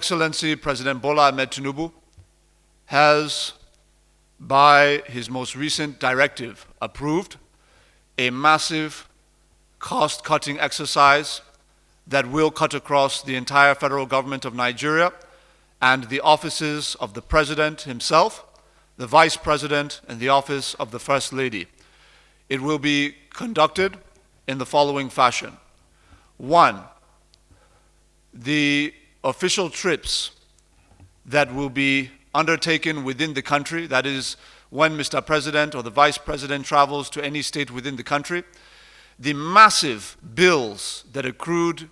Excellency President Bola Ahmed Tinubu has, by his most recent directive, approved a massive cost-cutting exercise that will cut across the entire federal government of Nigeria and the offices of the President himself, the Vice President, and the office of the First Lady. It will be conducted in the following fashion. One, the official trips that will be undertaken within the country, that is, when Mr. President or the Vice President travels to any state within the country, the massive bills that accrued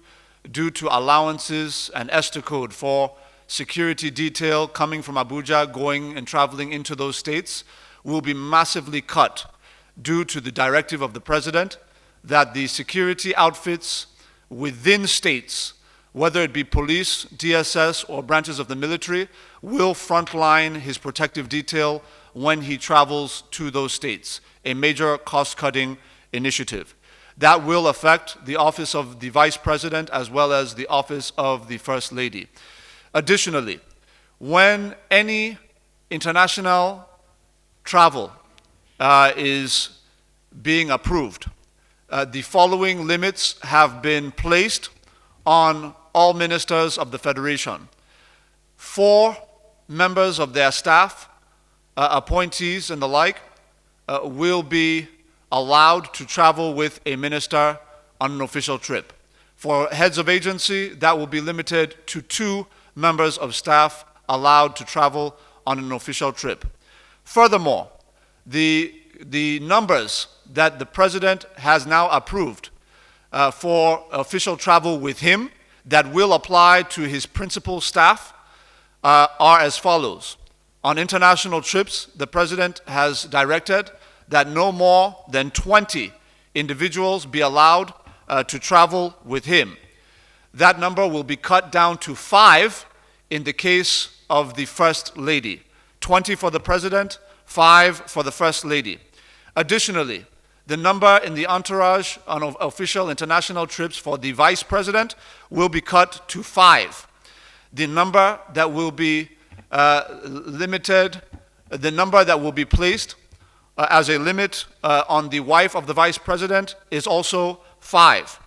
due to allowances and ESTA code for security detail coming from Abuja, going and traveling into those states, will be massively cut due to the directive of the President that the security outfits within states, whether it be police, DSS, or branches of the military, will frontline his protective detail when he travels to those states, a major cost-cutting initiative. That will affect the office of the Vice President as well as the office of the First Lady. Additionally, when any international travel is being approved, the following limits have been placed on all ministers of the Federation. 4 members of their staff, appointees and the like, will be allowed to travel with a minister on an official trip. For heads of agency, that will be limited to 2 members of staff allowed to travel on an official trip. Furthermore, the numbers that the President has now approved for official travel with him that will apply to his principal staff are as follows. On international trips, the President has directed that no more than 20 individuals be allowed to travel with him. That number will be cut down to 5 in the case of the First Lady. 20 for the President, 5 for the First Lady. Additionally, the number in the entourage on official international trips for the Vice President will be cut to 5. The number that will be limited, the number that will be placed as a limit on the wife of the Vice President is also 5.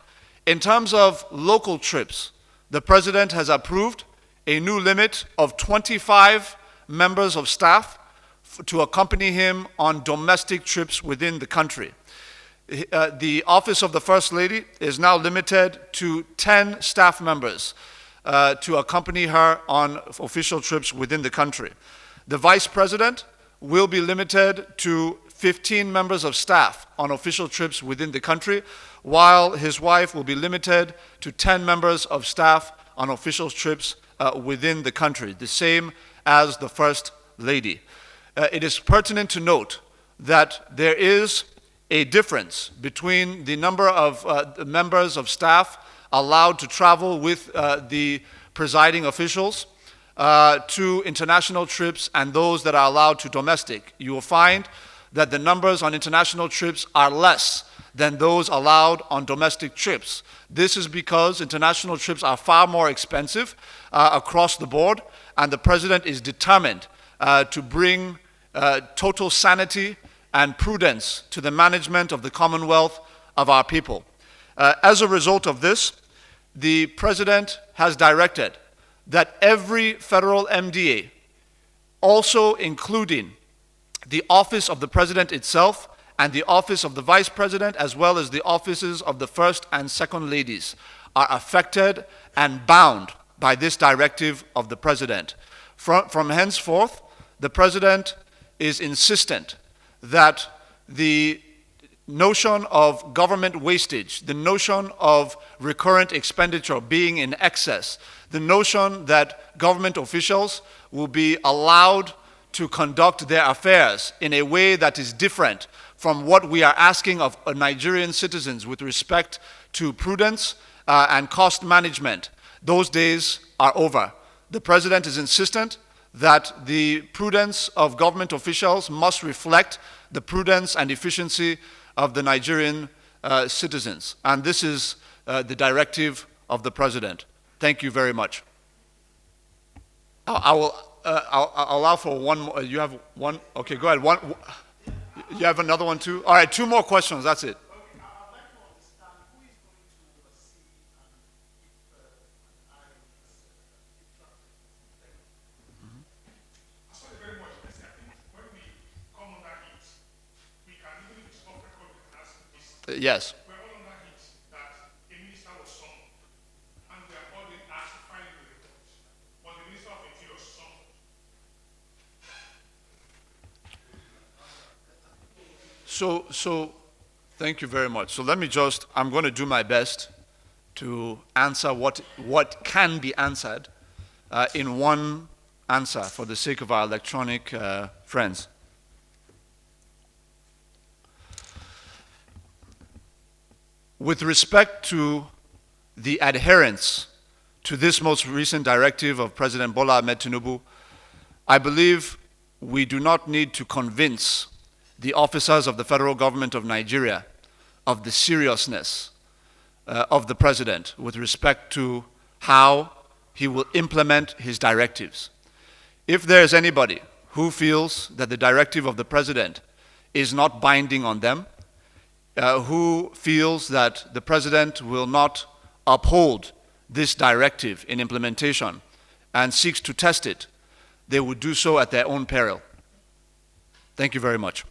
In terms of local trips, the President has approved a new limit of 25 members of staff to accompany him on domestic trips within the country. The office of the First Lady is now limited to 10 staff members to accompany her on official trips within the country. The Vice President will be limited to 15 members of staff on official trips within the country, while his wife will be limited to 10 members of staff on official trips within the country, the same as the First Lady. It is pertinent to note that there is a difference between the number of members of staff allowed to travel with the presiding officials to international trips and those that are allowed to domestic. You will find that the numbers on international trips are less than those allowed on domestic trips. This is because international trips are far more expensive across the board, and the President is determined to bring total sanity and prudence to the management of the Commonwealth of our people. As a result of this, the President has directed that every federal MDA, also including the office of the President itself and the office of the Vice President, as well as the offices of the First and Second Ladies, are affected and bound by this directive of the President. From henceforth, the President is insistent that the notion of government wastage, the notion of recurrent expenditure being in excess, the notion that government officials will be allowed to conduct their affairs in a way that is different from what we are asking of Nigerian citizens with respect to prudence and cost management, those days are over. The President is insistent that the prudence of government officials must reflect the prudence and efficiency of the Nigerian citizens. And this is the directive of the President. Thank you very much. I will. I'll allow for one more. You have one. Okay, go ahead. One. You have another one too. All right, two more questions. That's it. Yes. So, thank you very much. So let me just. I'm going to do my best to answer what can be answered in one answer for the sake of our electronic friends. With respect to the adherence to this most recent directive of President Bola Ahmed Tinubu, I believe we do not need to convince the officers of the federal government of Nigeria of the seriousness of the president with respect to how he will implement his directives. If there is anybody who feels that the directive of the president is not binding on them, who feels that the president will not uphold this directive in implementation and seeks to test it, they would do so at their own peril. Thank you very much.